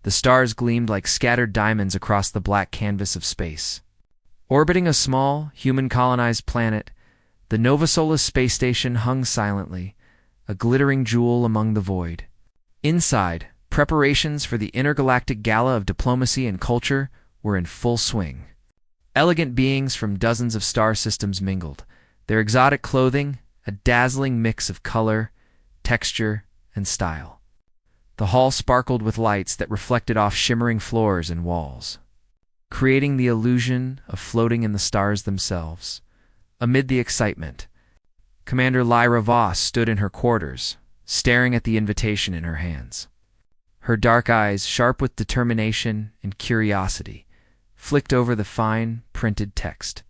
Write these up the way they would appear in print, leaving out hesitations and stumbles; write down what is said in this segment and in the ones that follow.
The stars gleamed like scattered diamonds across the black canvas of space. Orbiting a small, human-colonized planet, the Nova Solis space station hung silently, a glittering jewel among the void. Inside, preparations for the intergalactic gala of diplomacy and culture were in full swing. Elegant beings from dozens of star systems mingled, their exotic clothing a dazzling mix of color, texture, and style. The hall sparkled with lights that reflected off shimmering floors and walls, creating the illusion of floating in the stars themselves. Amid the excitement, Commander Lyra Voss stood in her quarters, staring at the invitation in her hands. Her dark eyes, sharp with determination and curiosity, flicked over the fine, printed text.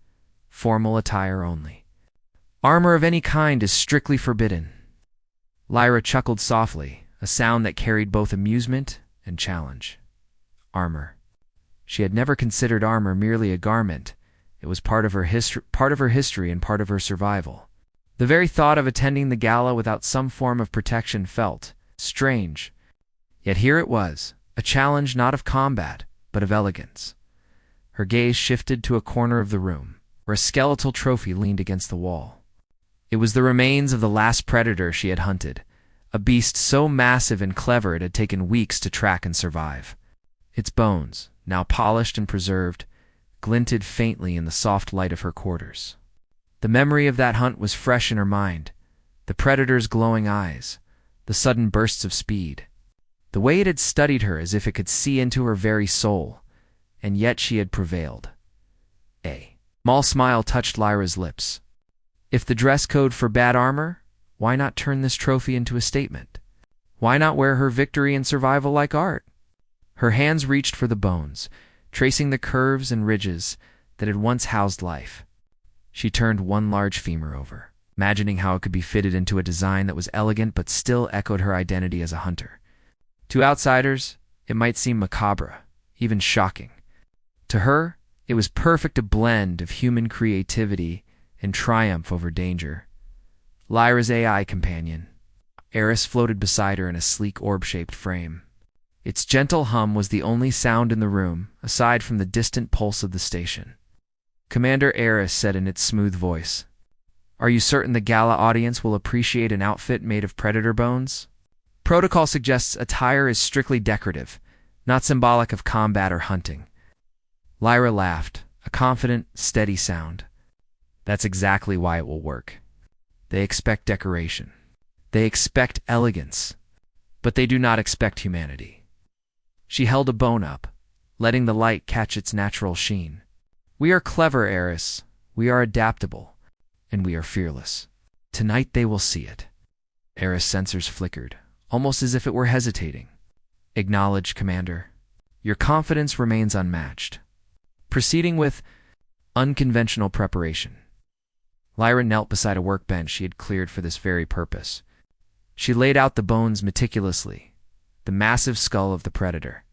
Formal attire only. Armor of any kind is strictly forbidden. Lyra chuckled softly, a sound that carried both amusement and challenge. Armor. She had never considered armor merely a garment. It was part of her history and part of her survival. The very thought of attending the gala without some form of protection felt strange. Yet here it was, a challenge not of combat, but of elegance. Her gaze shifted to a corner of the room, where a skeletal trophy leaned against the wall. It was the remains of the last predator she had hunted, a beast so massive and clever it had taken weeks to track and survive. Its bones, now polished and preserved, glinted faintly in the soft light of her quarters. The memory of that hunt was fresh in her mind, the predator's glowing eyes, the sudden bursts of speed, the way it had studied her as if it could see into her very soul, and yet she had prevailed. A small smile touched Lyra's lips. If the dress code forbade armor, why not turn this trophy into a statement? Why not wear her victory and survival like art? Her hands reached for the bones, tracing the curves and ridges that had once housed life. She turned one large femur over, imagining how it could be fitted into a design that was elegant but still echoed her identity as a hunter. To outsiders, it might seem macabre, even shocking. To her, it was perfect, a blend of human creativity and triumph over danger. Lyra's AI companion, Eris, floated beside her in a sleek orb-shaped frame. Its gentle hum was the only sound in the room, aside from the distant pulse of the station. Commander Eris said in its smooth voice, "Are you certain the gala audience will appreciate an outfit made of predator bones? Protocol suggests attire is strictly decorative, not symbolic of combat or hunting." Lyra laughed, a confident, steady sound. "That's exactly why it will work. They expect decoration. They expect elegance, but they do not expect humanity." She held a bone up, letting the light catch its natural sheen. "We are clever, Eris. We are adaptable, and we are fearless. Tonight they will see it." Eris' sensors flickered, almost as if it were hesitating. "Acknowledged, Commander. Your confidence remains unmatched." Proceeding with unconventional preparation, Lyra knelt beside a workbench she had cleared for this very purpose. She laid out the bones meticulously, the massive skull of the predator,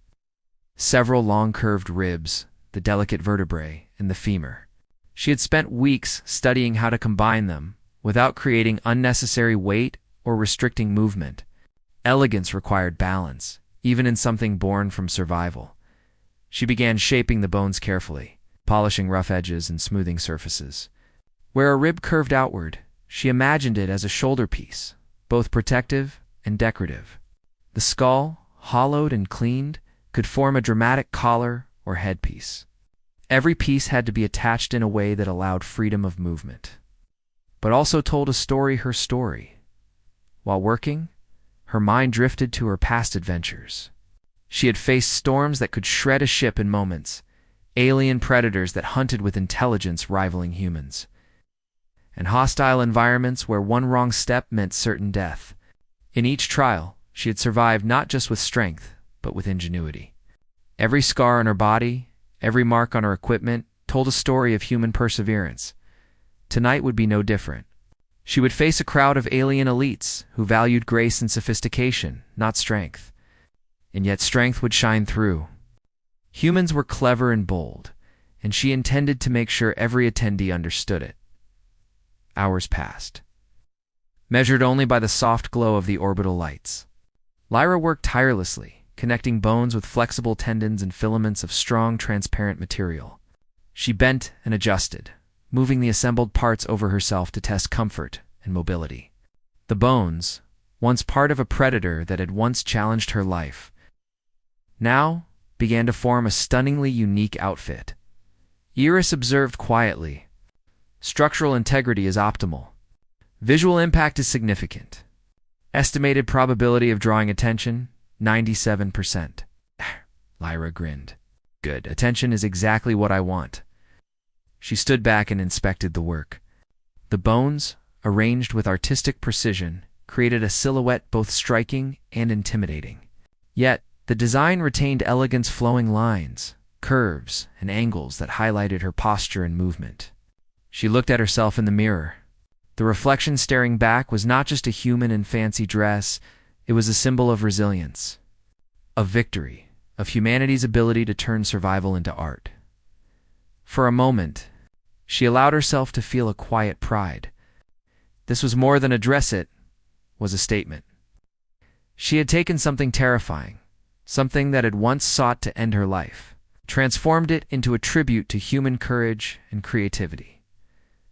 several long curved ribs, the delicate vertebrae, and the femur. She had spent weeks studying how to combine them without creating unnecessary weight or restricting movement. Elegance required balance, even in something born from survival. She began shaping the bones carefully, polishing rough edges and smoothing surfaces. Where a rib curved outward, she imagined it as a shoulder piece, both protective and decorative. The skull, hollowed and cleaned, could form a dramatic collar or headpiece. Every piece had to be attached in a way that allowed freedom of movement, but also told a story, her story. While working, her mind drifted to her past adventures. She had faced storms that could shred a ship in moments, alien predators that hunted with intelligence rivaling humans, and hostile environments where one wrong step meant certain death. In each trial, she had survived not just with strength, but with ingenuity. Every scar on her body, every mark on her equipment, told a story of human perseverance. Tonight would be no different. She would face a crowd of alien elites who valued grace and sophistication, not strength. And yet strength would shine through. Humans were clever and bold, and she intended to make sure every attendee understood it. Hours passed, measured only by the soft glow of the orbital lights. Lyra worked tirelessly, connecting bones with flexible tendons and filaments of strong, transparent material. She bent and adjusted, moving the assembled parts over herself to test comfort and mobility. The bones, once part of a predator that had once challenged her life, now began to form a stunningly unique outfit. Iris observed quietly. Structural integrity is optimal. Visual impact is significant. Estimated probability of drawing attention, 97%. Lyra grinned. Good, attention is exactly what I want. She stood back and inspected the work. The bones, arranged with artistic precision, created a silhouette both striking and intimidating. Yet, the design retained elegance, flowing lines, curves, and angles that highlighted her posture and movement. She looked at herself in the mirror. The reflection staring back was not just a human in fancy dress, it was a symbol of resilience, of victory, of humanity's ability to turn survival into art. For a moment, she allowed herself to feel a quiet pride. This was more than a dress, it was a statement. She had taken something terrifying, something that had once sought to end her life, transformed it into a tribute to human courage and creativity.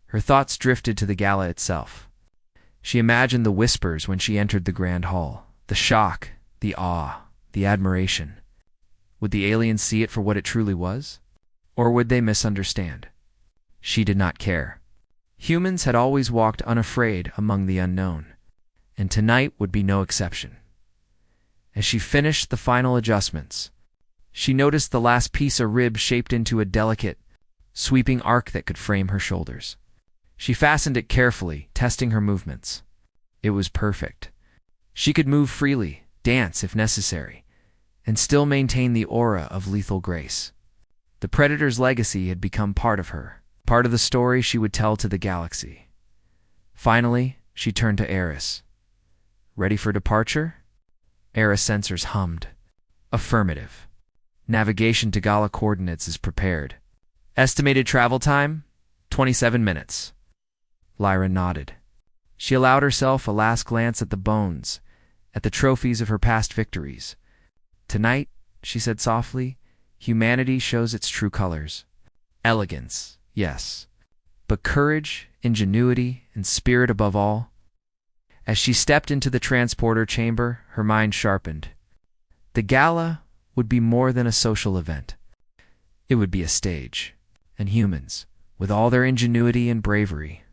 Her thoughts drifted to the gala itself. She imagined the whispers when she entered the grand hall, the shock, the awe, the admiration. Would the aliens see it for what it truly was? Or would they misunderstand? She did not care. Humans had always walked unafraid among the unknown, and tonight would be no exception. As she finished the final adjustments, she noticed the last piece, a rib shaped into a delicate, sweeping arc that could frame her shoulders. She fastened it carefully, testing her movements. It was perfect. She could move freely, dance if necessary, and still maintain the aura of lethal grace. The Predator's legacy had become part of her, part of the story she would tell to the galaxy. Finally, she turned to Eris. Ready for departure? Eris' sensors hummed. Affirmative. Navigation to Gala coordinates is prepared. Estimated travel time? 27 minutes. Lyra nodded. She allowed herself a last glance at the bones, at the trophies of her past victories. Tonight, she said softly, humanity shows its true colors. Elegance, yes, but courage, ingenuity, and spirit above all. As she stepped into the transporter chamber, her mind sharpened. The gala would be more than a social event. It would be a stage, and humans, with all their ingenuity and bravery,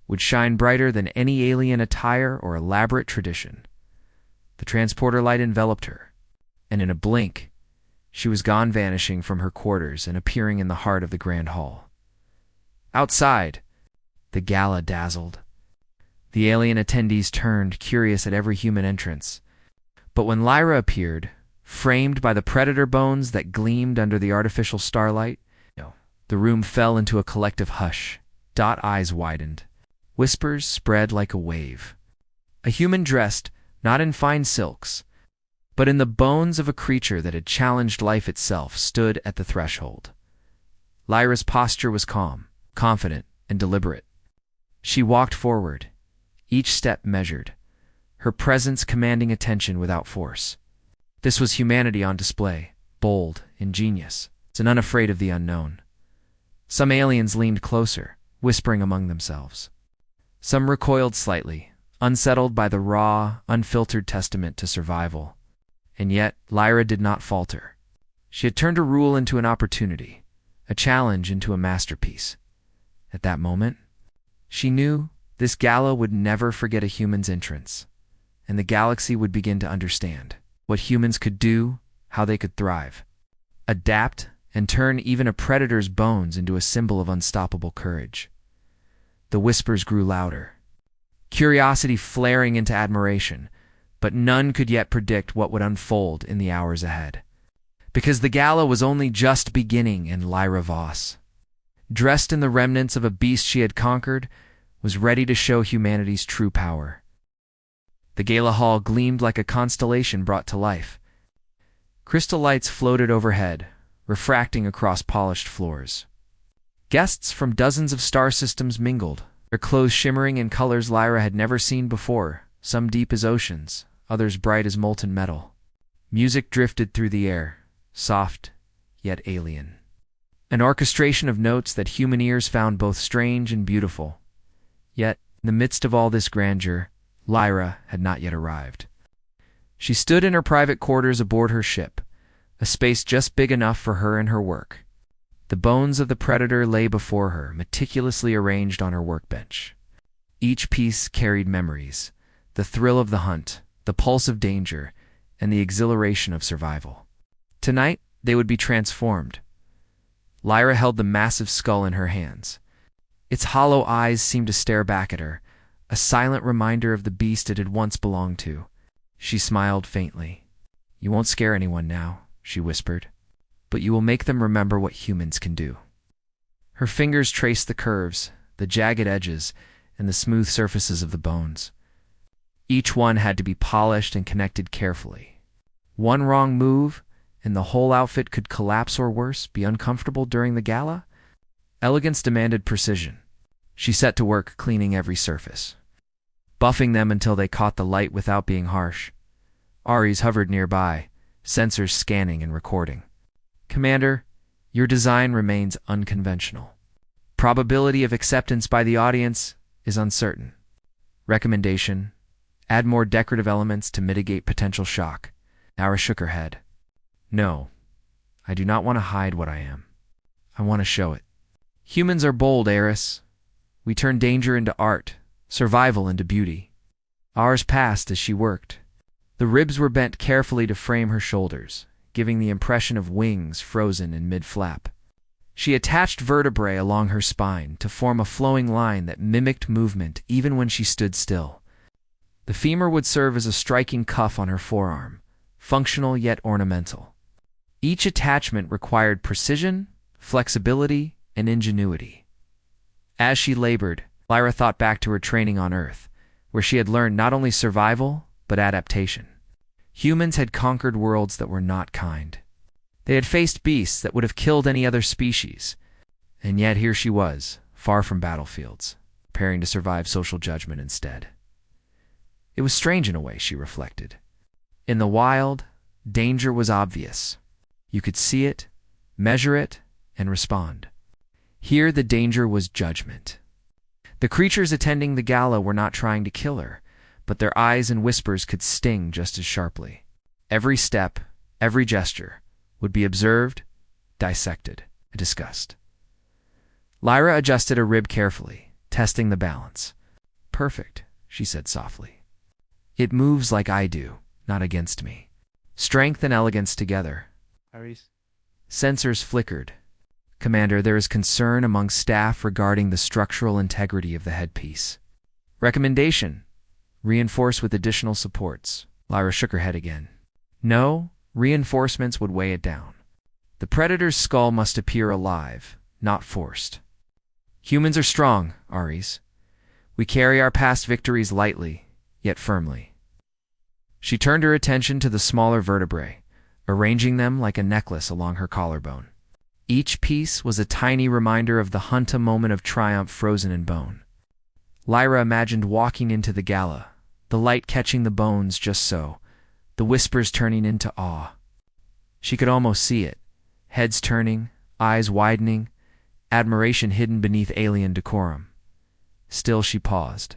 would shine brighter than any alien attire or elaborate tradition. The transporter light enveloped her, and in a blink, she was gone, vanishing from her quarters and appearing in the heart of the grand hall. Outside, the gala dazzled. The alien attendees turned, curious at every human entrance. But when Lyra appeared, framed by the predator bones that gleamed under the artificial starlight, the room fell into a collective hush. Eyes widened. Whispers spread like a wave. A human dressed, not in fine silks, but in the bones of a creature that had challenged life itself, stood at the threshold. Lyra's posture was calm, confident, and deliberate. She walked forward, each step measured, her presence commanding attention without force. This was humanity on display, bold, ingenious, and unafraid of the unknown. Some aliens leaned closer, whispering among themselves. Some recoiled slightly, unsettled by the raw, unfiltered testament to survival. And yet, Lyra did not falter. She had turned a rule into an opportunity, a challenge into a masterpiece. At that moment, she knew this gala would never forget a human's entrance, and the galaxy would begin to understand what humans could do, how they could thrive, adapt, and turn even a predator's bones into a symbol of unstoppable courage. The whispers grew louder, curiosity flaring into admiration, but none could yet predict what would unfold in the hours ahead. Because the gala was only just beginning, and Lyra Voss, dressed in the remnants of a beast she had conquered, was ready to show humanity's true power. The gala hall gleamed like a constellation brought to life. Crystal lights floated overhead, refracting across polished floors. Guests from dozens of star systems mingled, their clothes shimmering in colors Lyra had never seen before, some deep as oceans, others bright as molten metal. Music drifted through the air, soft yet alien. An orchestration of notes that human ears found both strange and beautiful. Yet, in the midst of all this grandeur, Lyra had not yet arrived. She stood in her private quarters aboard her ship, a space just big enough for her and her work. The bones of the predator lay before her, meticulously arranged on her workbench. Each piece carried memories, the thrill of the hunt, the pulse of danger, and the exhilaration of survival. Tonight, they would be transformed. Lyra held the massive skull in her hands. Its hollow eyes seemed to stare back at her, a silent reminder of the beast it had once belonged to. She smiled faintly. "You won't scare anyone now," she whispered, "but you will make them remember what humans can do." Her fingers traced the curves, the jagged edges, and the smooth surfaces of the bones. Each one had to be polished and connected carefully. One wrong move, and the whole outfit could collapse or worse, be uncomfortable during the gala? Elegance demanded precision. She set to work cleaning every surface, buffing them until they caught the light without being harsh. Ares hovered nearby, sensors scanning and recording. "Commander, your design remains unconventional. Probability of acceptance by the audience is uncertain. Recommendation: add more decorative elements to mitigate potential shock." Lyra shook her head. "No, I do not want to hide what I am. I want to show it. Humans are bold, Eris. We turn danger into art, survival into beauty." Hours passed as she worked. The ribs were bent carefully to frame her shoulders, giving the impression of wings frozen in mid-flap. She attached vertebrae along her spine to form a flowing line that mimicked movement even when she stood still. The femur would serve as a striking cuff on her forearm, functional yet ornamental. Each attachment required precision, flexibility, and ingenuity. As she labored, Lyra thought back to her training on Earth, where she had learned not only survival, but adaptation. Humans had conquered worlds that were not kind. They had faced beasts that would have killed any other species. And yet here she was, far from battlefields, preparing to survive social judgment instead. It was strange in a way, she reflected. In the wild, danger was obvious. You could see it, measure it, and respond. Here the danger was judgment. The creatures attending the gala were not trying to kill her, but their eyes and whispers could sting just as sharply. Every step, every gesture, would be observed, dissected, and discussed. Lyra adjusted a rib carefully, testing the balance. "Perfect," she said softly. "It moves like I do, not against me. Strength and elegance together." Ares? Sensors flickered. "Commander, there is concern among staff regarding the structural integrity of the headpiece. Recommendation: reinforce with additional supports." Lyra shook her head again. "No, reinforcements would weigh it down. The predator's skull must appear alive, not forced. Humans are strong, Ares. We carry our past victories lightly, yet firmly." She turned her attention to the smaller vertebrae, arranging them like a necklace along her collarbone. Each piece was a tiny reminder of the hunt, a moment of triumph frozen in bone. Lyra imagined walking into the gala, the light catching the bones just so, the whispers turning into awe. She could almost see it, heads turning, eyes widening, admiration hidden beneath alien decorum. Still she paused.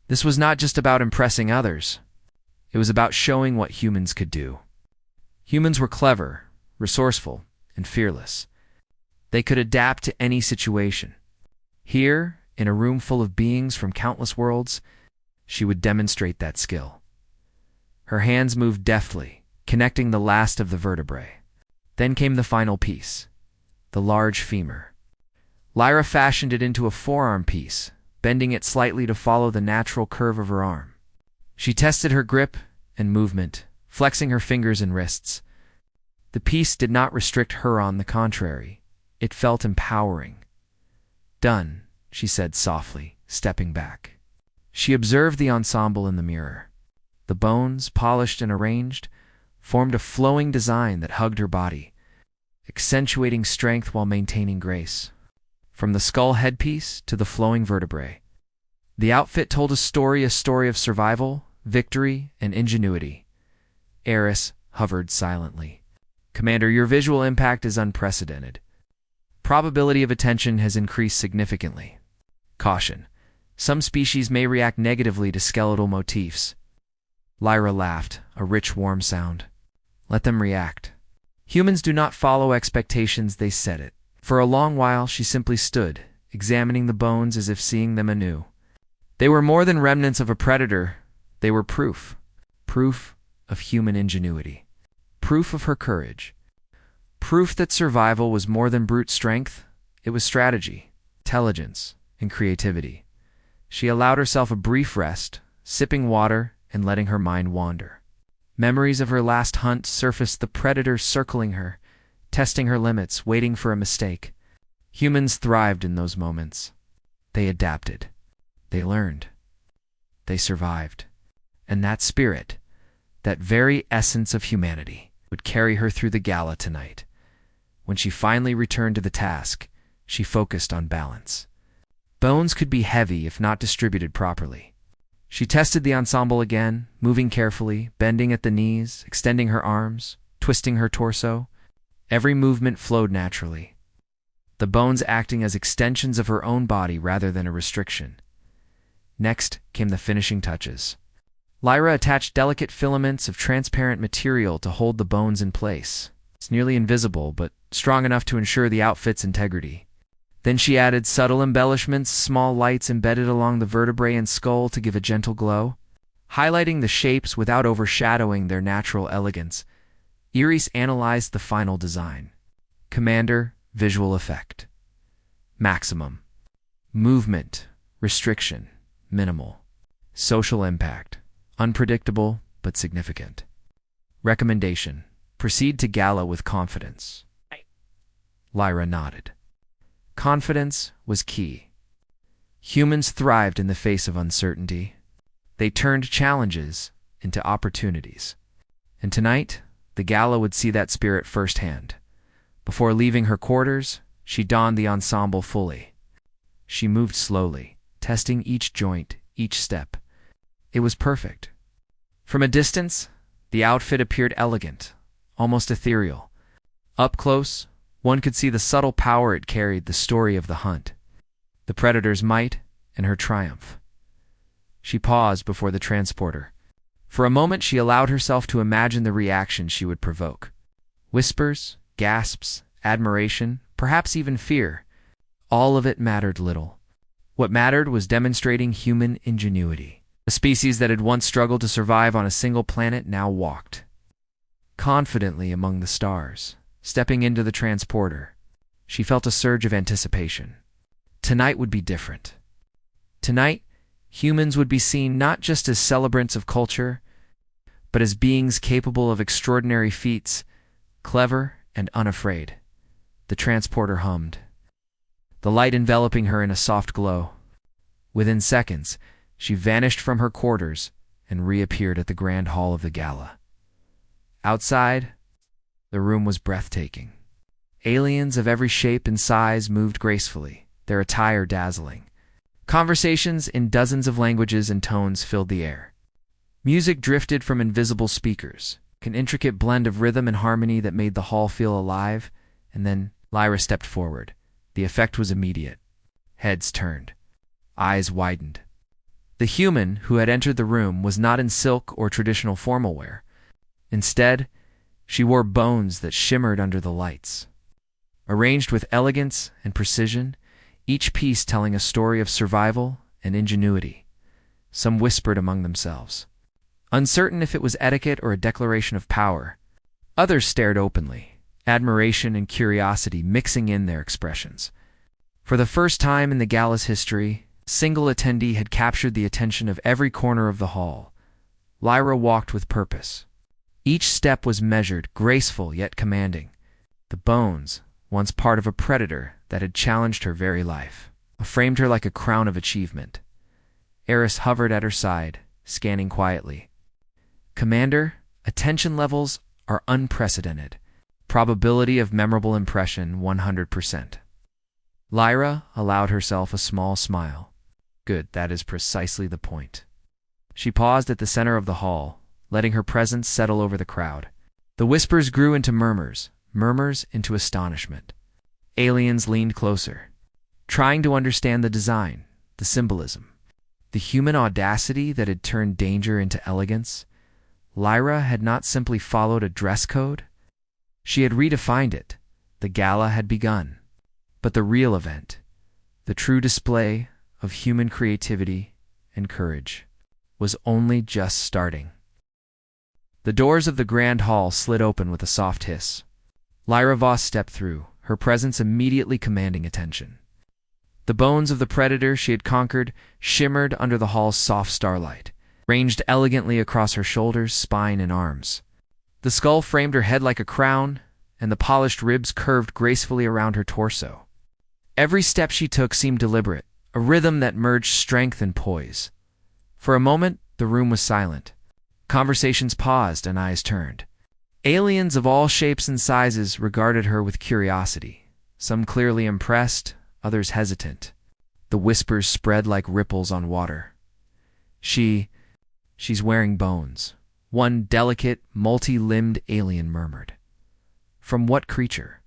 This was not just about impressing others. It was about showing what humans could do. Humans were clever, resourceful, and fearless. They could adapt to any situation. Here, in a room full of beings from countless worlds, she would demonstrate that skill. Her hands moved deftly, connecting the last of the vertebrae. Then came the final piece, the large femur. Lyra fashioned it into a forearm piece, bending it slightly to follow the natural curve of her arm. She tested her grip and movement, flexing her fingers and wrists. The piece did not restrict her, on the contrary. It felt empowering. "Done," she said softly, stepping back. She observed the ensemble in the mirror. The bones, polished and arranged, formed a flowing design that hugged her body, accentuating strength while maintaining grace. From the skull headpiece to the flowing vertebrae, the outfit told a story of survival, victory, and ingenuity. Eris, hovered silently. Commander, your visual impact is unprecedented. Probability of attention has increased significantly. Caution. Some species may react negatively to skeletal motifs. Lyra laughed, a rich, warm sound. Let them react. Humans do not follow expectations, they set it. For a long while she simply stood, examining the bones as if seeing them anew. They were more than remnants of a predator. They were proof. Proof of human ingenuity. Proof of her courage. Proof that survival was more than brute strength. It was strategy, intelligence, and creativity. She allowed herself a brief rest, sipping water and letting her mind wander. Memories of her last hunt surfaced, the predator circling her, testing her limits, waiting for a mistake. Humans thrived in those moments. They adapted. They learned. They survived. And that spirit, that very essence of humanity, would carry her through the gala tonight. When she finally returned to the task, she focused on balance. Bones could be heavy if not distributed properly. She tested the ensemble again, moving carefully, bending at the knees, extending her arms, twisting her torso. Every movement flowed naturally, the bones acting as extensions of her own body rather than a restriction. Next came the finishing touches. Lyra attached delicate filaments of transparent material to hold the bones in place. It's nearly invisible, but strong enough to ensure the outfit's integrity. Then she added subtle embellishments, small lights embedded along the vertebrae and skull to give a gentle glow, highlighting the shapes without overshadowing their natural elegance. Iris analyzed the final design. Commander, visual effect. Maximum. Movement, restriction, minimal. Social impact. Unpredictable, but significant. Recommendation. Proceed to gala with confidence. Lyra nodded. Confidence was key. Humans thrived in the face of uncertainty. They turned challenges into opportunities. And tonight, the gala would see that spirit firsthand. Before leaving her quarters, she donned the ensemble fully. She moved slowly, testing each joint, each step. It was perfect. From a distance, the outfit appeared elegant, almost ethereal. Up close, one could see the subtle power it carried, the story of the hunt, the predator's might, and her triumph. She paused before the transporter. For a moment she allowed herself to imagine the reaction she would provoke. Whispers, gasps, admiration, perhaps even fear. All of it mattered little. What mattered was demonstrating human ingenuity. A species that had once struggled to survive on a single planet now walked confidently among the stars. Stepping into the transporter, she felt a surge of anticipation. Tonight would be different. Tonight, humans would be seen not just as celebrants of culture, but as beings capable of extraordinary feats, clever and unafraid. The transporter hummed, the light enveloping her in a soft glow. Within seconds, she vanished from her quarters and reappeared at the grand hall of the gala. Outside, the room was breathtaking. Aliens of every shape and size moved gracefully, their attire dazzling. Conversations in dozens of languages and tones filled the air. Music drifted from invisible speakers, an intricate blend of rhythm and harmony that made the hall feel alive. And then Lyra stepped forward. The effect was immediate. Heads turned. Eyes widened. The human who had entered the room was not in silk or traditional formal wear. Instead, she wore bones that shimmered under the lights. Arranged with elegance and precision, each piece telling a story of survival and ingenuity. Some whispered among themselves, uncertain if it was etiquette or a declaration of power. Others stared openly, admiration and curiosity mixing in their expressions. For the first time in the gala's history, a single attendee had captured the attention of every corner of the hall. Lyra walked with purpose. Each step was measured, graceful yet commanding. The bones, once part of a predator that had challenged her very life, framed her like a crown of achievement. Eris hovered at her side, scanning quietly. Commander, attention levels are unprecedented. Probability of memorable impression 100%. Lyra allowed herself a small smile. Good, that is precisely the point. She paused at the center of the hall, letting her presence settle over the crowd. The whispers grew into murmurs, murmurs into astonishment. Aliens leaned closer, trying to understand the design, the symbolism, the human audacity that had turned danger into elegance. Lyra had not simply followed a dress code. She had redefined it. The gala had begun. But the real event, the true display of human creativity and courage, was only just starting. The doors of the grand hall slid open with a soft hiss. Lyra Voss stepped through, her presence immediately commanding attention. The bones of the predator she had conquered shimmered under the hall's soft starlight, ranged elegantly across her shoulders, spine, and arms. The skull framed her head like a crown, and the polished ribs curved gracefully around her torso. Every step she took seemed deliberate, a rhythm that merged strength and poise. For a moment, the room was silent. Conversations paused and eyes turned. Aliens of all shapes and sizes regarded her with curiosity, some clearly impressed, others hesitant. The whispers spread like ripples on water. She's wearing bones, one delicate, multi-limbed alien murmured. From what creature?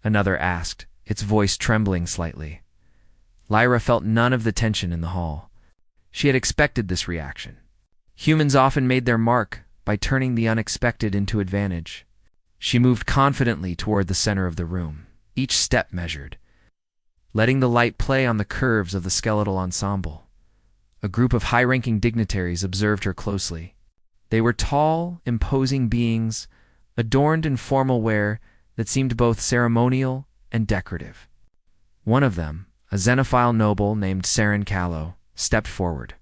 Another asked, its voice trembling slightly. Lyra felt none of the tension in the hall. She had expected this reaction. Humans often made their mark by turning the unexpected into advantage. She moved confidently toward the center of the room, each step measured, letting the light play on the curves of the skeletal ensemble. A group of high-ranking dignitaries observed her closely. They were tall, imposing beings, adorned in formal wear that seemed both ceremonial and decorative. One of them, a Xenophile noble named Saren Callow, stepped forward.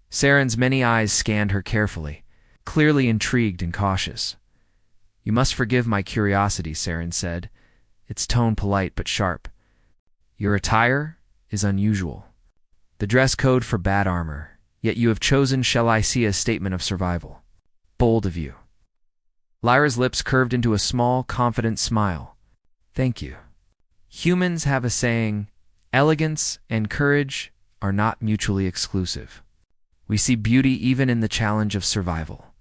Saren's many eyes scanned her carefully, clearly intrigued and cautious. "You must forgive my curiosity," Saren said, its tone polite but sharp. "Your attire is unusual. The dress code for bad armor, yet you have chosen, shall I see, a statement of survival. Bold of you." Lyra's lips curved into a small, confident smile. "Thank you. Humans have a saying, elegance and courage are not mutually exclusive. We see beauty even in the challenge of survival."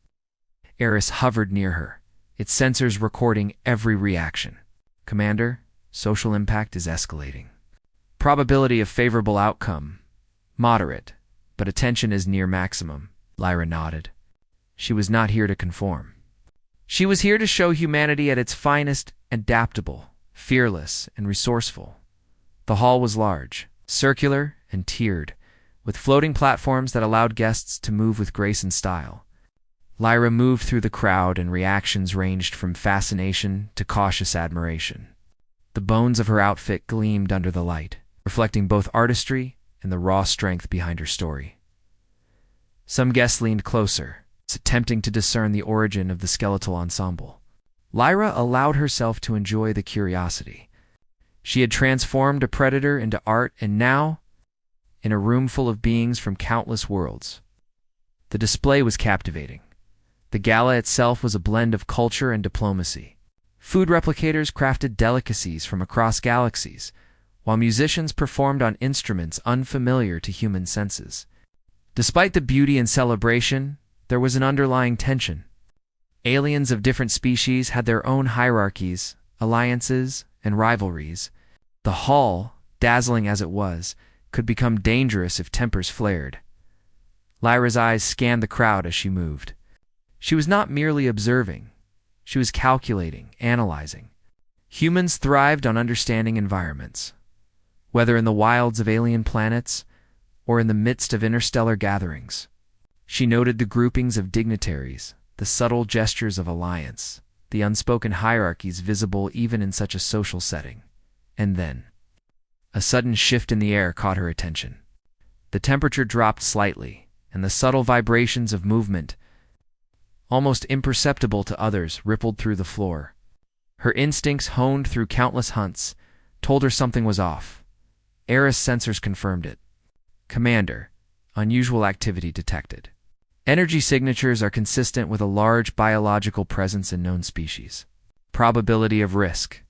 Eris hovered near her, its sensors recording every reaction. "Commander, social impact is escalating. Probability of favorable outcome, moderate, but attention is near maximum." Lyra nodded. She was not here to conform. She was here to show humanity at its finest, adaptable, fearless, and resourceful. The hall was large, circular, and tiered, with floating platforms that allowed guests to move with grace and style. Lyra moved through the crowd, and reactions ranged from fascination to cautious admiration. The bones of her outfit gleamed under the light, reflecting both artistry and the raw strength behind her story. Some guests leaned closer, attempting to discern the origin of the skeletal ensemble. Lyra allowed herself to enjoy the curiosity. She had transformed a predator into art, and now, in a room full of beings from countless worlds. The display was captivating. The gala itself was a blend of culture and diplomacy. Food replicators crafted delicacies from across galaxies, while musicians performed on instruments unfamiliar to human senses. Despite the beauty and celebration, there was an underlying tension. Aliens of different species had their own hierarchies, alliances, and rivalries. The hall, dazzling as it was, could become dangerous if tempers flared. Lyra's eyes scanned the crowd as she moved. She was not merely observing. She was calculating, analyzing. Humans thrived on understanding environments, whether in the wilds of alien planets or in the midst of interstellar gatherings. She noted the groupings of dignitaries, the subtle gestures of alliance, the unspoken hierarchies visible even in such a social setting. And then, a sudden shift in the air caught her attention. The temperature dropped slightly, and the subtle vibrations of movement, almost imperceptible to others, rippled through the floor. Her instincts, honed through countless hunts, told her something was off. Eris sensors confirmed it. "Commander, unusual activity detected. Energy signatures are consistent with a large biological presence in known species. Probability of risk."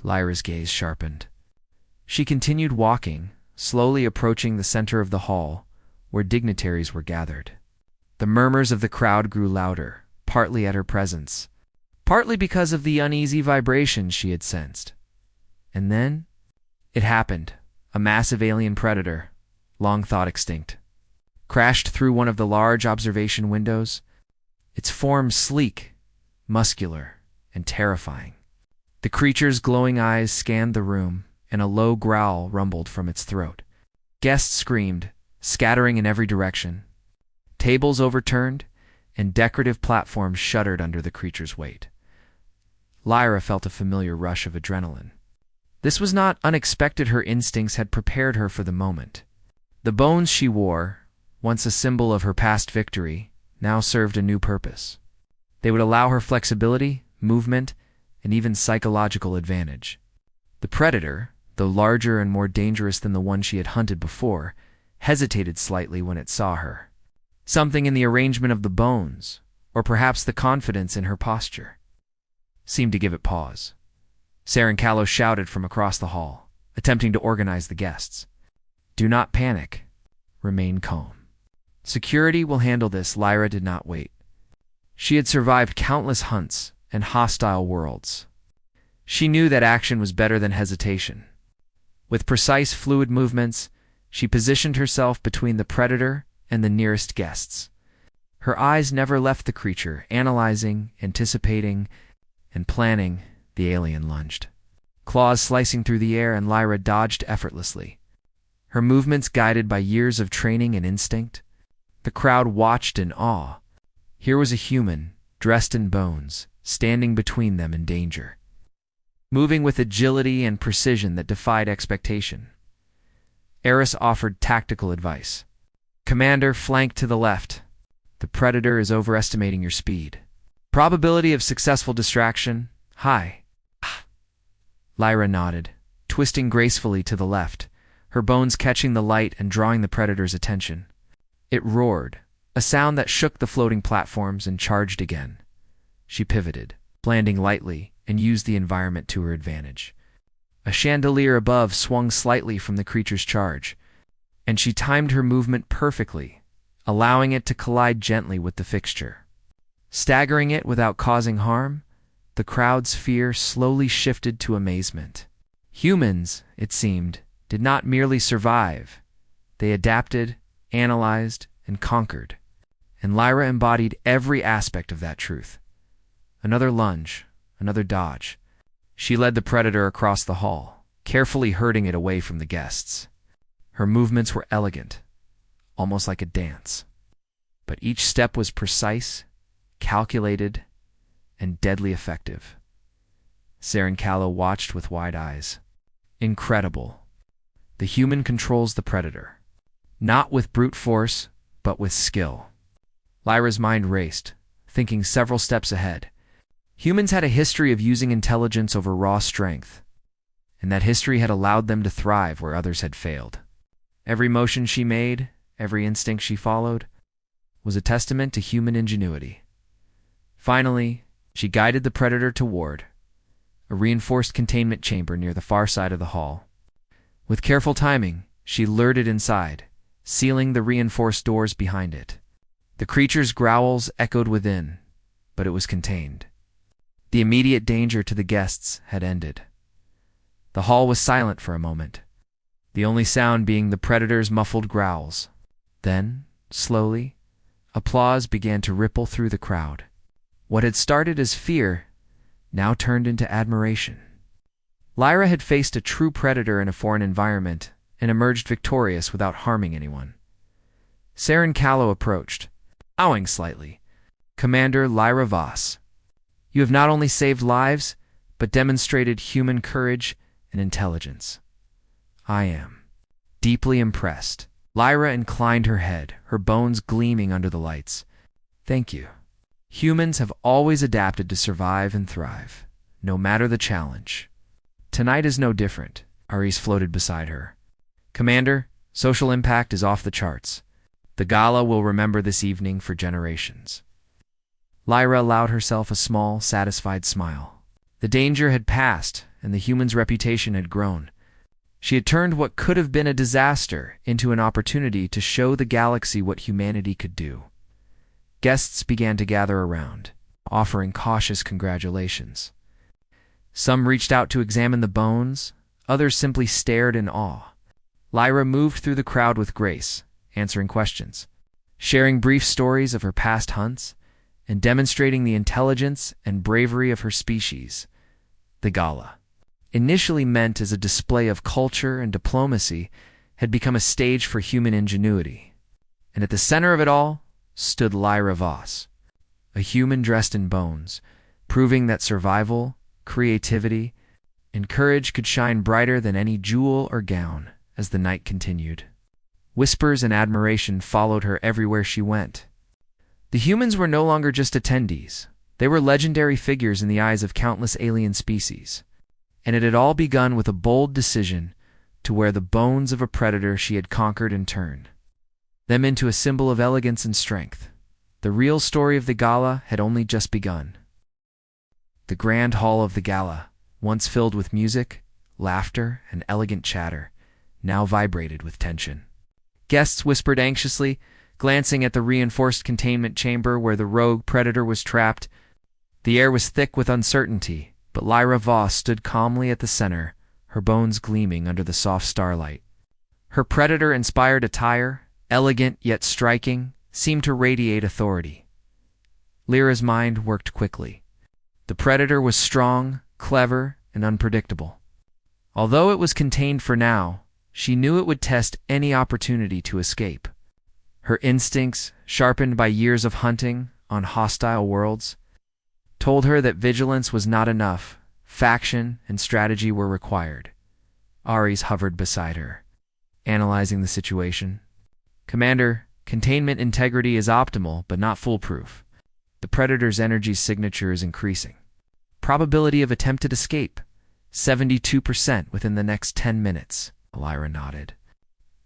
Lyra's gaze sharpened. She continued walking, slowly approaching the center of the hall, where dignitaries were gathered. The murmurs of the crowd grew louder, partly at her presence, partly because of the uneasy vibrations she had sensed. And then it happened. A massive alien predator, long thought extinct, crashed through one of the large observation windows, its form sleek, muscular, and terrifying. The creature's glowing eyes scanned the room, and a low growl rumbled from its throat. Guests screamed, scattering in every direction. Tables overturned, and decorative platforms shuddered under the creature's weight. Lyra felt a familiar rush of adrenaline. This was not unexpected. Her instincts had prepared her for the moment. The bones she wore, once a symbol of her past victory, now served a new purpose. They would allow her flexibility, movement, and even psychological advantage. The predator, though larger and more dangerous than the one she had hunted before, hesitated slightly when it saw her. Something in the arrangement of the bones, or perhaps the confidence in her posture, seemed to give it pause. Sarancalo shouted from across the hall, attempting to organize the guests. "Do not panic. Remain calm. Security will handle this." Lyra did not wait. She had survived countless hunts and hostile worlds. She knew that action was better than hesitation. With precise, fluid movements, she positioned herself between the predator and the nearest guests. Her eyes never left the creature, analyzing, anticipating, and planning. The alien lunged, claws slicing through the air, and Lyra dodged effortlessly, her movements guided by years of training and instinct. The crowd watched in awe. Here was a human, dressed in bones, standing between them and danger, moving with agility and precision that defied expectation. Eris offered tactical advice. "Commander, flank to the left. The predator is overestimating your speed. Probability of successful distraction, high." Lyra nodded, twisting gracefully to the left, her bones catching the light and drawing the predator's attention. It roared, a sound that shook the floating platforms, and charged again. She pivoted, landing lightly, and used the environment to her advantage. A chandelier above swung slightly from the creature's charge, and she timed her movement perfectly, allowing it to collide gently with the fixture. Staggering it without causing harm, the crowd's fear slowly shifted to amazement. Humans, it seemed, did not merely survive. They adapted, analyzed, and conquered. And Lyra embodied every aspect of that truth. Another lunge, another dodge. She led the predator across the hall, carefully herding it away from the guests. Her movements were elegant, almost like a dance. But each step was precise, calculated, and deadly effective. Sarancalo watched with wide eyes. Incredible. The human controls the predator, not with brute force, but with skill. Lyra's mind raced, thinking several steps ahead. Humans had a history of using intelligence over raw strength, and that history had allowed them to thrive where others had failed. Every motion she made, every instinct she followed, was a testament to human ingenuity. Finally, she guided the predator toward a reinforced containment chamber near the far side of the hall. With careful timing, she lured it inside, sealing the reinforced doors behind it. The creature's growls echoed within, but it was contained. The immediate danger to the guests had ended. The hall was silent for a moment, the only sound being the predator's muffled growls. Then, slowly, applause began to ripple through the crowd. What had started as fear now turned into admiration. Lyra had faced a true predator in a foreign environment and emerged victorious without harming anyone. Sarancalo approached, bowing slightly. "Commander Lyra Voss, you have not only saved lives, but demonstrated human courage and intelligence. I am deeply impressed." Lyra inclined her head, her bones gleaming under the lights. "Thank you. Humans have always adapted to survive and thrive, no matter the challenge. Tonight is no different." Aris floated beside her. "Commander, social impact is off the charts. The gala will remember this evening for generations." Lyra allowed herself a small, satisfied smile. The danger had passed, and the human's reputation had grown. She had turned what could have been a disaster into an opportunity to show the galaxy what humanity could do. Guests began to gather around, offering cautious congratulations. Some reached out to examine the bones, others simply stared in awe. Lyra moved through the crowd with grace, answering questions, sharing brief stories of her past hunts, and demonstrating the intelligence and bravery of her species, the Gala. Initially meant as a display of culture and diplomacy, had become a stage for human ingenuity. And at the center of it all stood Lyra Voss, a human dressed in bones, proving that survival, creativity, and courage could shine brighter than any jewel or gown as the night continued. Whispers and admiration followed her everywhere she went. The humans were no longer just attendees. They were legendary figures in the eyes of countless alien species. And it had all begun with a bold decision to wear the bones of a predator she had conquered and turn them into a symbol of elegance and strength. The real story of the Gala had only just begun. The grand hall of the Gala, once filled with music, laughter, and elegant chatter, now vibrated with tension. Guests whispered anxiously, glancing at the reinforced containment chamber where the rogue predator was trapped. The air was thick with uncertainty, but Lyra Voss stood calmly at the center, her bones gleaming under the soft starlight. Her predator-inspired attire, elegant yet striking, seemed to radiate authority. Lyra's mind worked quickly. The predator was strong, clever, and unpredictable. Although it was contained for now, she knew it would test any opportunity to escape. Her instincts, sharpened by years of hunting on hostile worlds, told her that vigilance was not enough. Faction and strategy were required. Ares hovered beside her, analyzing the situation. "Commander, containment integrity is optimal, but not foolproof. The Predator's energy signature is increasing. Probability of attempted escape, 72% within the next 10 minutes. Lyra nodded.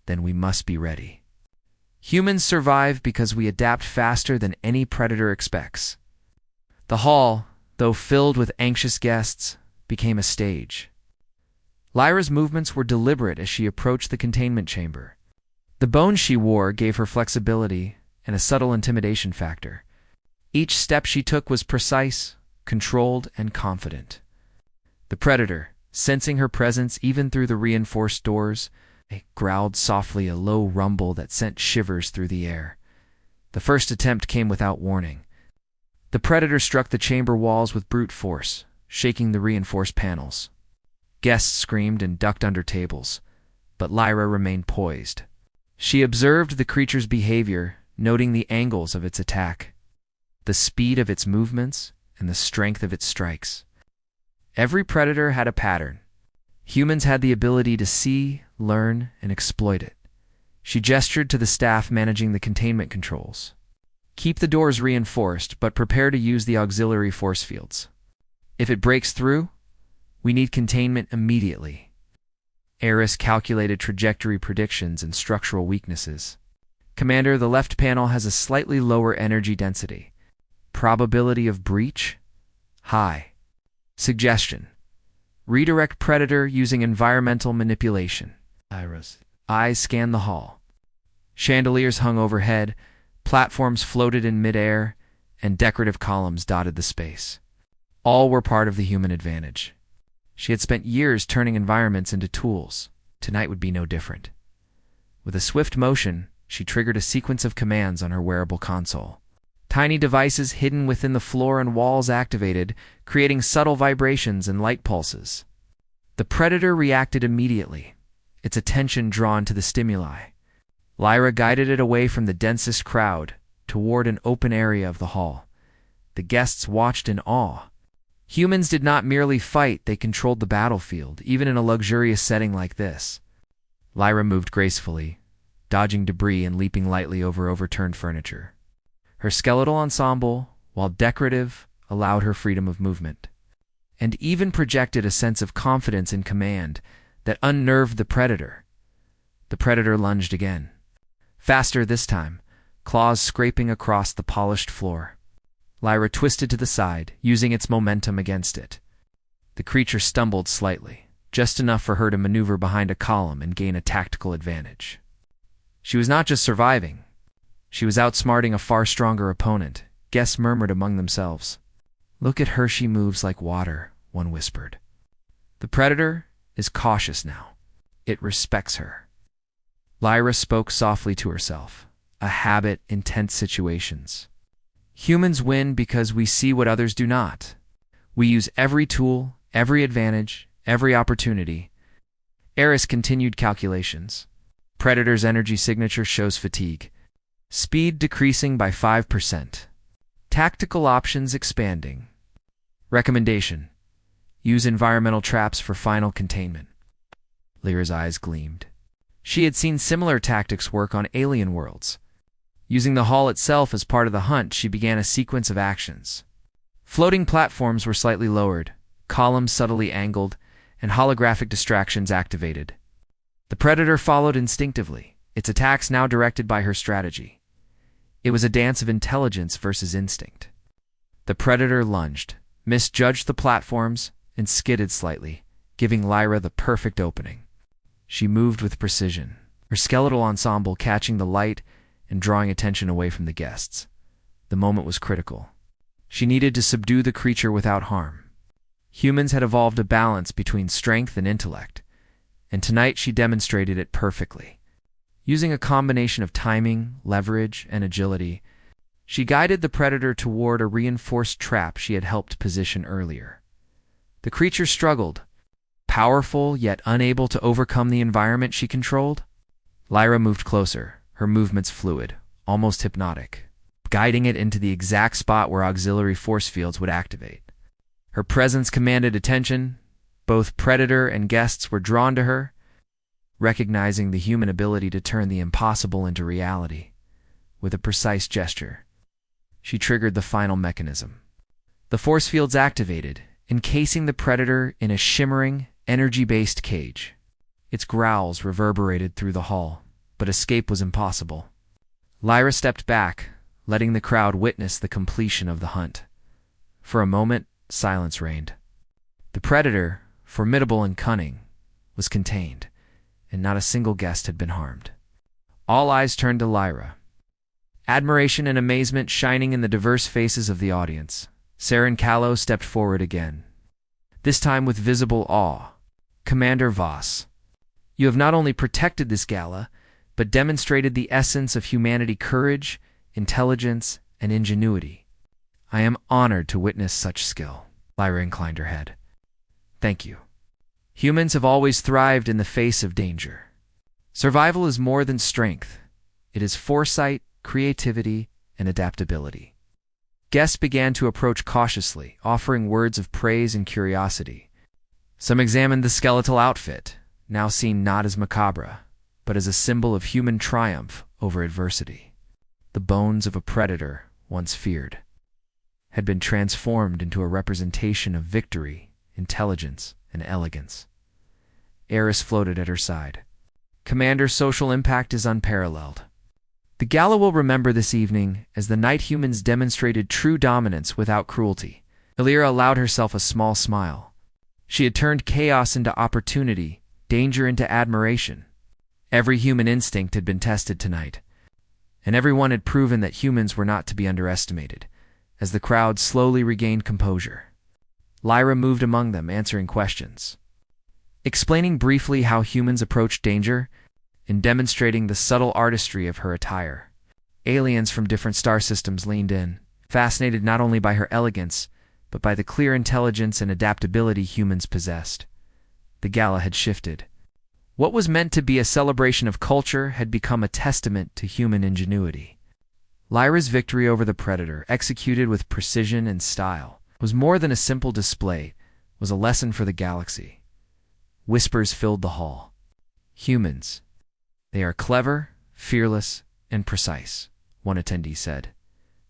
"Then we must be ready. Humans survive because we adapt faster than any Predator expects." The hall, though filled with anxious guests, became a stage. Lyra's movements were deliberate as she approached the containment chamber. The bones she wore gave her flexibility and a subtle intimidation factor. Each step she took was precise, controlled, and confident. The Predator, sensing her presence even through the reinforced doors, growled softly, a low rumble that sent shivers through the air. The first attempt came without warning. The Predator struck the chamber walls with brute force, shaking the reinforced panels. Guests screamed and ducked under tables, but Lyra remained poised. She observed the creature's behavior, noting the angles of its attack, the speed of its movements, and the strength of its strikes. Every Predator had a pattern. Humans had the ability to see, learn, and exploit it. She gestured to the staff managing the containment controls. "Keep the doors reinforced, but prepare to use the auxiliary force fields. If it breaks through, we need containment immediately." Eris calculated trajectory predictions and structural weaknesses. "Commander, the left panel has a slightly lower energy density. Probability of breach? High. Suggestion: redirect Predator using environmental manipulation." Lyra's eyes scanned the hall. Chandeliers hung overhead, platforms floated in midair, and decorative columns dotted the space. All were part of the human advantage. She had spent years turning environments into tools. Tonight would be no different. With a swift motion, she triggered a sequence of commands on her wearable console. Tiny devices hidden within the floor and walls activated, creating subtle vibrations and light pulses. The Predator reacted immediately, its attention drawn to the stimuli. Lyra guided it away from the densest crowd, toward an open area of the hall. The guests watched in awe. Humans did not merely fight, they controlled the battlefield, even in a luxurious setting like this. Lyra moved gracefully, dodging debris and leaping lightly over overturned furniture. Her skeletal ensemble, while decorative, allowed her freedom of movement, and even projected a sense of confidence in command that unnerved the Predator. The Predator lunged again. Faster this time, claws scraping across the polished floor. Lyra twisted to the side, using its momentum against it. The creature stumbled slightly, just enough for her to maneuver behind a column and gain a tactical advantage. She was not just surviving. She was outsmarting a far stronger opponent. Guests murmured among themselves. "Look at her, she moves like water," one whispered. "The Predator is cautious now. It respects her." Lyra spoke softly to herself, a habit in tense situations. Humans win because we see what others do not. We use every tool, every advantage, every opportunity. Eris continued calculations. Predator's energy signature shows fatigue. Speed decreasing by 5%. Tactical options expanding. Recommendation: use environmental traps for final containment. Lyra's eyes gleamed. She had seen similar tactics work on alien worlds. Using the hull itself as part of the hunt, she began a sequence of actions. Floating platforms were slightly lowered, columns subtly angled, and holographic distractions activated. The Predator followed instinctively, its attacks now directed by her strategy. It was a dance of intelligence versus instinct. The Predator lunged, misjudged the platforms, and skidded slightly, giving Lyra the perfect opening. She moved with precision, her skeletal ensemble catching the light and drawing attention away from the guests. The moment was critical. She needed to subdue the creature without harm. Humans had evolved a balance between strength and intellect, and tonight she demonstrated it perfectly. Using a combination of timing, leverage, and agility, she guided the Predator toward a reinforced trap she had helped position earlier. The creature struggled, powerful yet unable to overcome the environment she controlled. Lyra moved closer, her movements fluid, almost hypnotic, guiding it into the exact spot where auxiliary force fields would activate. Her presence commanded attention. Both Predator and guests were drawn to her, recognizing the human ability to turn the impossible into reality. With a precise gesture, she triggered the final mechanism. The force fields activated, encasing the Predator in a shimmering, energy-based cage. Its growls reverberated through the hall, but escape was impossible. Lyra stepped back, letting the crowd witness the completion of the hunt. For a moment, silence reigned. The Predator, formidable and cunning, was contained, and not a single guest had been harmed. All eyes turned to Lyra, admiration and amazement shining in the diverse faces of the audience. Saren Callow stepped forward again, this time with visible awe. "Commander Voss, you have not only protected this gala, but demonstrated the essence of humanity: courage, intelligence, and ingenuity. I am honored to witness such skill." Lyra inclined her head. "Thank you. Humans have always thrived in the face of danger. Survival is more than strength. It is foresight, creativity, and adaptability." Guests began to approach cautiously, offering words of praise and curiosity. Some examined the skeletal outfit, now seen not as macabre, but as a symbol of human triumph over adversity. The bones of a Predator, once feared, had been transformed into a representation of victory, intelligence, and elegance. Eris floated at her side. "Commander's social impact is unparalleled. The gala will remember this evening as the night humans demonstrated true dominance without cruelty." Lyra allowed herself a small smile. She had turned chaos into opportunity, danger into admiration. Every human instinct had been tested tonight, and everyone had proven that humans were not to be underestimated. As the crowd slowly regained composure, Lyra moved among them, answering questions, explaining briefly how humans approach danger, and demonstrating the subtle artistry of her attire. Aliens from different star systems leaned in, fascinated not only by her elegance, but by the clear intelligence and adaptability humans possessed. The gala had shifted. What was meant to be a celebration of culture had become a testament to human ingenuity. Lyra's victory over the Predator, executed with precision and style, was more than a simple display, was a lesson for the galaxy. Whispers filled the hall. "Humans. They are clever, fearless, and precise," one attendee said.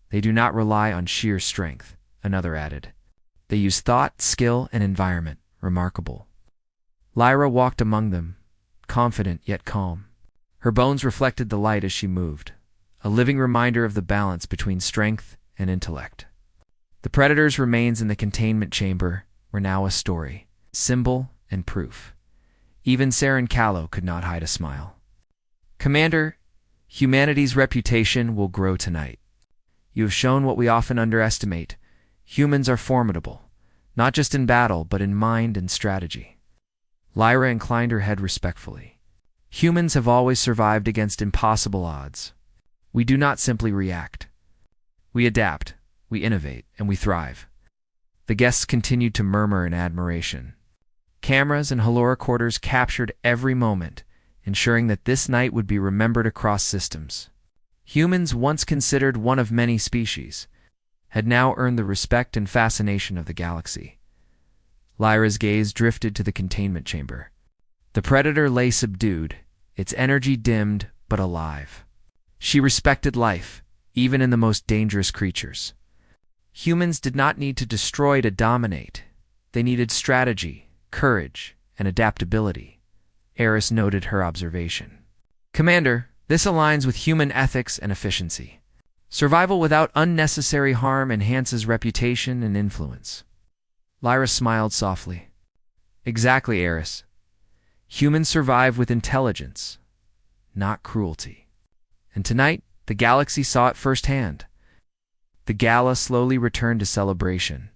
"They do not rely on sheer strength," another added. "They use thought, skill, and environment. Remarkable." Lyra walked among them, confident yet calm. Her bones reflected the light as she moved, a living reminder of the balance between strength and intellect. The Predator's remains in the containment chamber were now a story, symbol, and proof. Even Saren Callow could not hide a smile. "Commander, humanity's reputation will grow tonight. You have shown what we often underestimate: humans are formidable, not just in battle, but in mind and strategy. Lyra inclined her head respectfully. Humans have always survived against impossible odds. We do not simply react. We adapt, we innovate, and we thrive. The guests continued to murmur in admiration. Cameras and holorecorders captured every moment, ensuring that this night would be remembered across systems. Humans, once considered one of many species, had now earned the respect and fascination of the galaxy. Lyra's gaze drifted to the containment chamber. The Predator lay subdued, its energy dimmed but alive. She respected life, even in the most dangerous creatures. Humans did not need to destroy to dominate. They needed strategy, courage, and adaptability. Eris noted her observation. Commander, this aligns with human ethics and efficiency. Survival without unnecessary harm enhances reputation and influence. Lyra smiled softly. Exactly, Eris. Humans survive with intelligence, not cruelty. And tonight, the galaxy saw it firsthand. The gala slowly returned to celebration.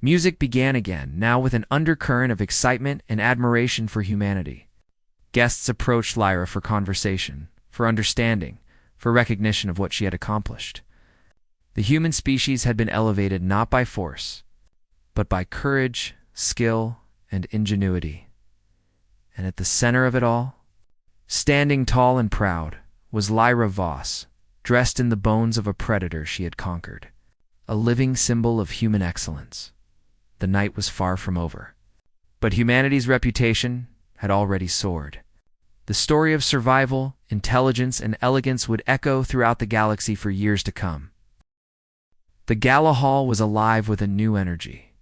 Music began again, now with an undercurrent of excitement and admiration for humanity. Guests approached Lyra for conversation, for understanding, for recognition of what she had accomplished. The human species had been elevated not by force, but by courage, skill, and ingenuity. And at the center of it all, standing tall and proud, was Lyra Voss, dressed in the bones of a predator she had conquered, a living symbol of human excellence. The night was far from over, but humanity's reputation had already soared. The story of survival, intelligence, and elegance would echo throughout the galaxy for years to come. The gala hall was alive with a new energy.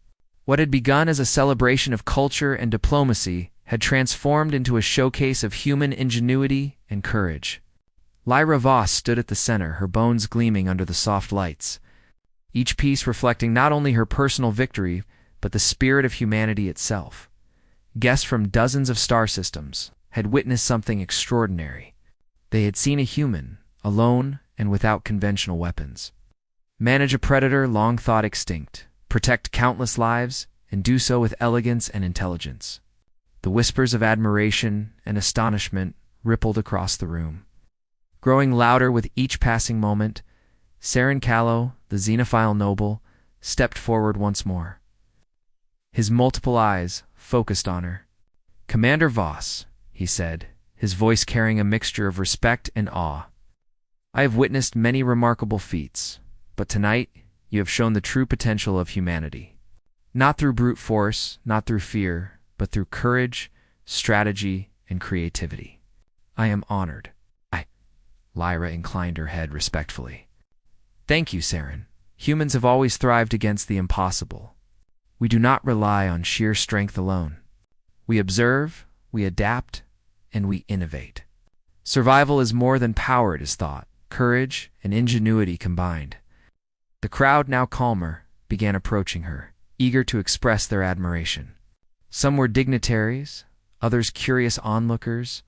What had begun as a celebration of culture and diplomacy had transformed into a showcase of human ingenuity and courage. Lyra Voss stood at the center, her bones gleaming under the soft lights, each piece reflecting not only her personal victory, but the spirit of humanity itself. Guests from dozens of star systems had witnessed something extraordinary. They had seen a human, alone and without conventional weapons, manage a predator long thought extinct, protect countless lives, and do so with elegance and intelligence. The whispers of admiration and astonishment rippled across the room. Growing louder with each passing moment, Saren Callow, the xenophile noble, stepped forward once more. His multiple eyes focused on her. "Commander Voss," he said, his voice carrying a mixture of respect and awe. "I have witnessed many remarkable feats, but tonight you have shown the true potential of humanity. Not through brute force, not through fear, but through courage, strategy, and creativity. I am honored." Lyra inclined her head respectfully. "Thank you, Saren. Humans have always thrived against the impossible. We do not rely on sheer strength alone. We observe, we adapt, and we innovate. Survival is more than power, it is thought, courage and ingenuity combined." The crowd, now calmer, began approaching her, eager to express their admiration. Some were dignitaries, others curious onlookers,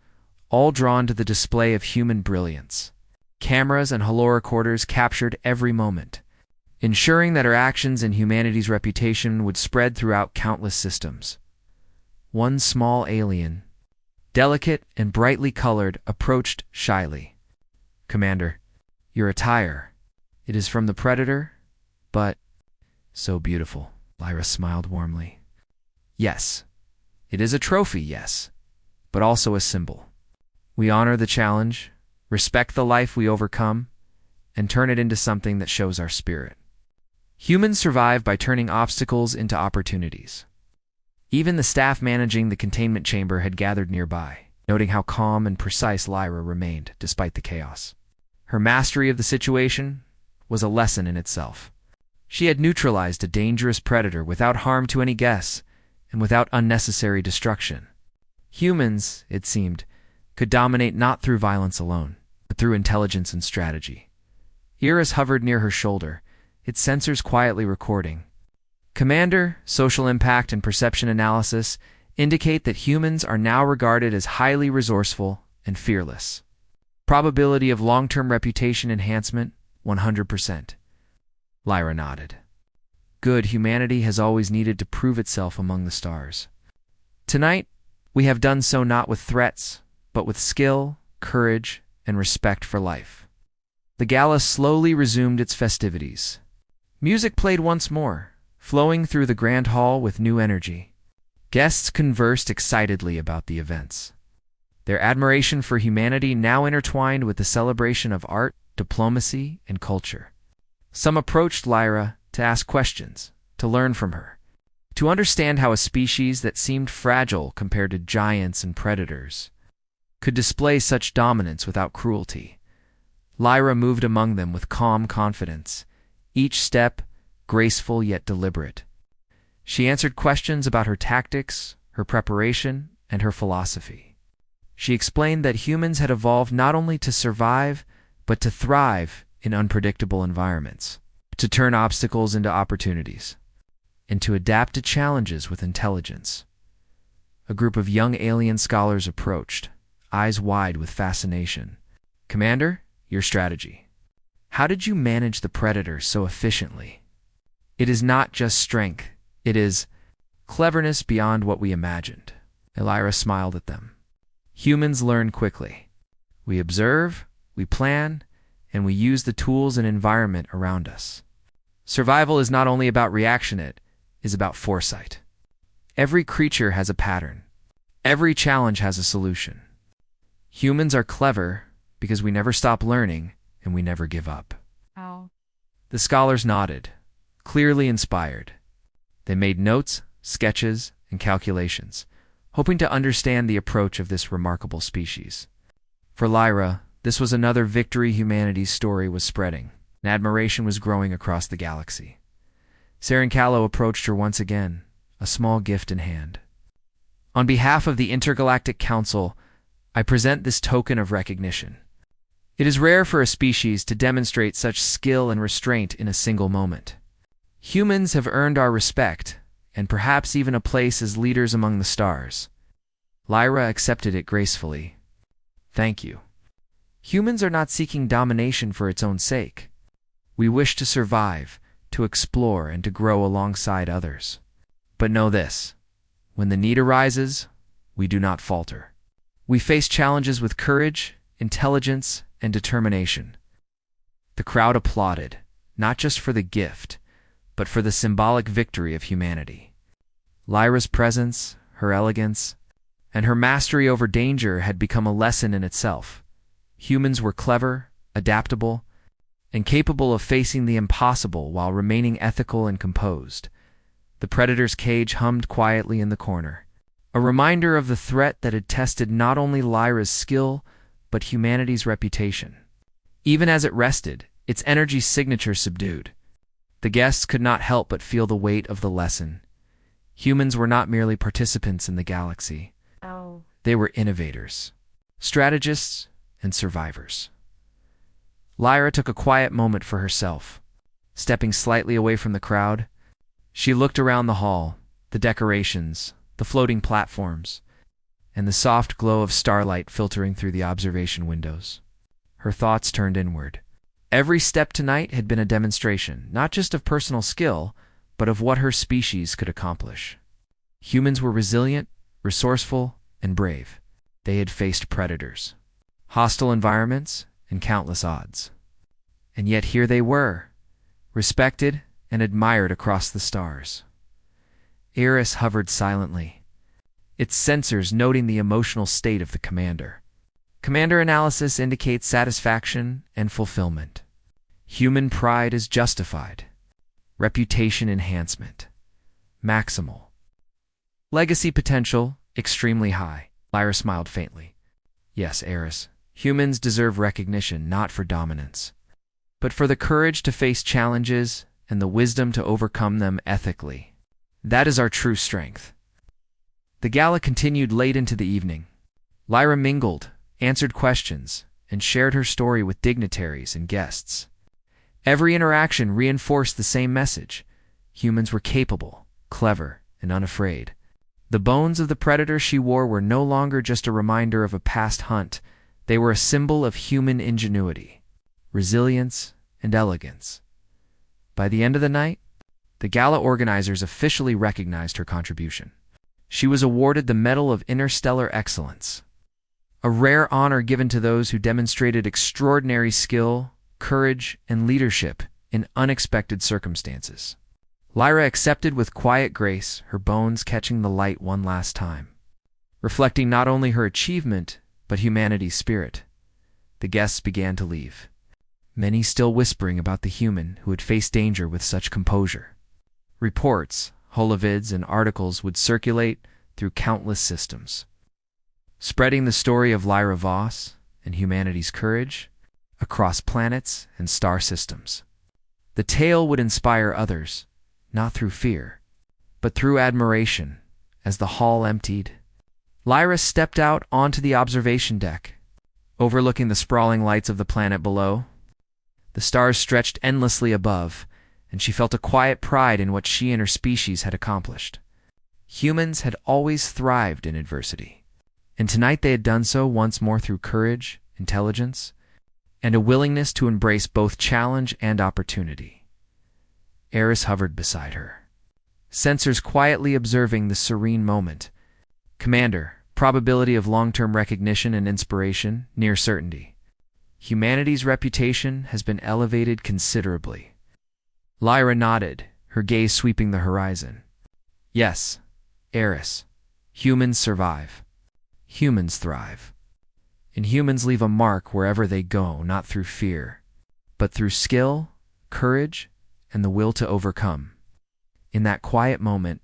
all drawn to the display of human brilliance. Cameras and holorecorders captured every moment, ensuring that her actions and humanity's reputation would spread throughout countless systems. One small alien, delicate and brightly colored, approached shyly. "Commander, your attire. It is from the Predator, but so beautiful." Lyra smiled warmly. "Yes, it is a trophy, yes, but also a symbol. We honor the challenge, respect the life we overcome, and turn it into something that shows our spirit. Humans survive by turning obstacles into opportunities." Even the staff managing the containment chamber had gathered nearby, noting how calm and precise Lyra remained despite the chaos. Her mastery of the situation was a lesson in itself. She had neutralized a dangerous predator without harm to any guests and without unnecessary destruction. Humans, it seemed, could dominate not through violence alone, but through intelligence and strategy. Eris hovered near her shoulder, its sensors quietly recording. "Commander, social impact and perception analysis indicate that humans are now regarded as highly resourceful and fearless. Probability of long-term reputation enhancement, 100%. Lyra nodded. Good, humanity has always needed to prove itself among the stars. Tonight, we have done so not with threats, but with skill, courage, and respect for life. The gala slowly resumed its festivities. Music played once more, flowing through the grand hall with new energy. Guests conversed excitedly about the events, their admiration for humanity now intertwined with the celebration of art, diplomacy, and culture. Some approached Lyra to ask questions, to learn from her, to understand how a species that seemed fragile compared to giants and predators could display such dominance without cruelty. Lyra moved among them with calm confidence, each step graceful yet deliberate. She answered questions about her tactics, her preparation, and her philosophy. She explained that humans had evolved not only to survive, but to thrive in unpredictable environments, to turn obstacles into opportunities, and to adapt to challenges with intelligence. A group of young alien scholars approached, eyes wide with fascination. "Commander, your strategy. How did you manage the Predator so efficiently? It is not just strength, it is cleverness beyond what we imagined." Lyra smiled at them. "Humans learn quickly. We observe, we plan, and we use the tools and environment around us. Survival is not only about reaction, it is about foresight. Every creature has a pattern. Every challenge has a solution. Humans are clever because we never stop learning and we never give up." How? The scholars nodded, clearly inspired. They made notes, sketches, and calculations, hoping to understand the approach of this remarkable species. For Lyra, this was another victory humanity's story was spreading, and admiration was growing across the galaxy. Sarancalo approached her once again, a small gift in hand. "On behalf of the Intergalactic Council, I present this token of recognition. It is rare for a species to demonstrate such skill and restraint in a single moment. Humans have earned our respect, and perhaps even a place as leaders among the stars." Lyra accepted it gracefully. "Thank you. Humans are not seeking domination for its own sake. We wish to survive, to explore, and to grow alongside others. But know this, when the need arises, we do not falter. We face challenges with courage, intelligence, and determination." The crowd applauded, not just for the gift, but for the symbolic victory of humanity. Lyra's presence, her elegance, and her mastery over danger had become a lesson in itself. Humans were clever, adaptable, and capable of facing the impossible while remaining ethical and composed. The Predator's cage hummed quietly in the corner, a reminder of the threat that had tested not only Lyra's skill, but humanity's reputation. Even as it rested, its energy signature subdued. The guests could not help but feel the weight of the lesson. Humans were not merely participants in the galaxy. Oh. They were innovators, strategists, and survivors. Lyra took a quiet moment for herself. Stepping slightly away from the crowd, she looked around the hall, the decorations, the floating platforms, and the soft glow of starlight filtering through the observation windows. Her thoughts turned inward. Every step tonight had been a demonstration, not just of personal skill, but of what her species could accomplish. Humans were resilient, resourceful, and brave. They had faced predators, hostile environments, and countless odds. And yet here they were, respected and admired across the stars. Eris hovered silently, its sensors noting the emotional state of the commander. Commander analysis indicates satisfaction and fulfillment. Human pride is justified. Reputation enhancement, maximal. Legacy potential, extremely high. Lyra smiled faintly. Yes, Eris, humans deserve recognition not for dominance, but for the courage to face challenges and the wisdom to overcome them ethically. That is our true strength. The gala continued late into the evening. Lyra mingled, answered questions, and shared her story with dignitaries and guests. Every interaction reinforced the same message. Humans were capable, clever, and unafraid. The bones of the predator she wore were no longer just a reminder of a past hunt. They were a symbol of human ingenuity, resilience, and elegance. By the end of the night, the gala organizers officially recognized her contribution. She was awarded the Medal of Interstellar Excellence, a rare honor given to those who demonstrated extraordinary skill, courage, and leadership in unexpected circumstances. Lyra accepted with quiet grace, her bones catching the light one last time. Reflecting not only her achievement, but humanity's spirit, the guests began to leave, many still whispering about the human who had faced danger with such composure. Reports, holovids, and articles would circulate through countless systems, spreading the story of Lyra Voss and humanity's courage across planets and star systems. The tale would inspire others, not through fear, but through admiration. As the hall emptied, Lyra stepped out onto the observation deck, overlooking the sprawling lights of the planet below. The stars stretched endlessly above, and she felt a quiet pride in what she and her species had accomplished. Humans had always thrived in adversity, and tonight they had done so once more through courage, intelligence, and a willingness to embrace both challenge and opportunity. Eris hovered beside her, sensors quietly observing the serene moment. Commander, probability of long-term recognition and inspiration, near certainty. Humanity's reputation has been elevated considerably. Lyra nodded, her gaze sweeping the horizon. Yes, Eris, humans survive. Humans thrive. And humans leave a mark wherever they go, not through fear, but through skill, courage, and the will to overcome. In that quiet moment,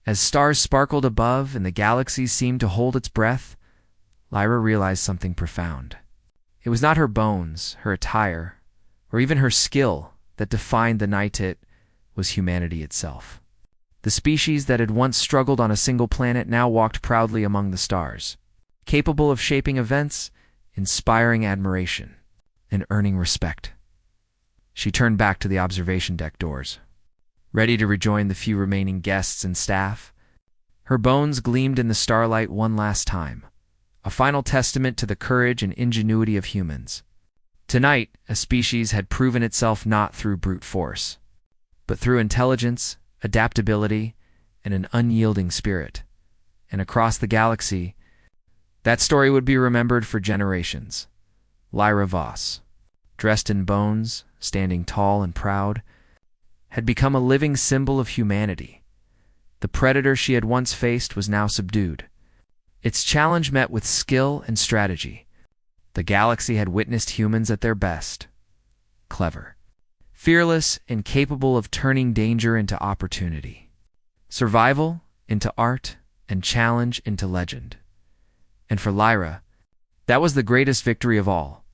as stars sparkled above and the galaxy seemed to hold its breath, Lyra realized something profound. It was not her bones, her attire, or even her skill that defined the night. It was humanity itself. The species that had once struggled on a single planet now walked proudly among the stars, capable of shaping events, inspiring admiration, and earning respect. She turned back to the observation deck doors, ready to rejoin the few remaining guests and staff. Her bones gleamed in the starlight one last time, a final testament to the courage and ingenuity of humans. Tonight, a species had proven itself not through brute force, but through intelligence, adaptability, and an unyielding spirit. And across the galaxy, that story would be remembered for generations. Lyra Voss, dressed in bones, standing tall and proud, had become a living symbol of humanity. The predator she had once faced was now subdued, its challenge met with skill and strategy. The galaxy had witnessed humans at their best, clever, fearless, and capable of turning danger into opportunity, survival into art, and challenge into legend. And for Lyra, that was the greatest victory of all.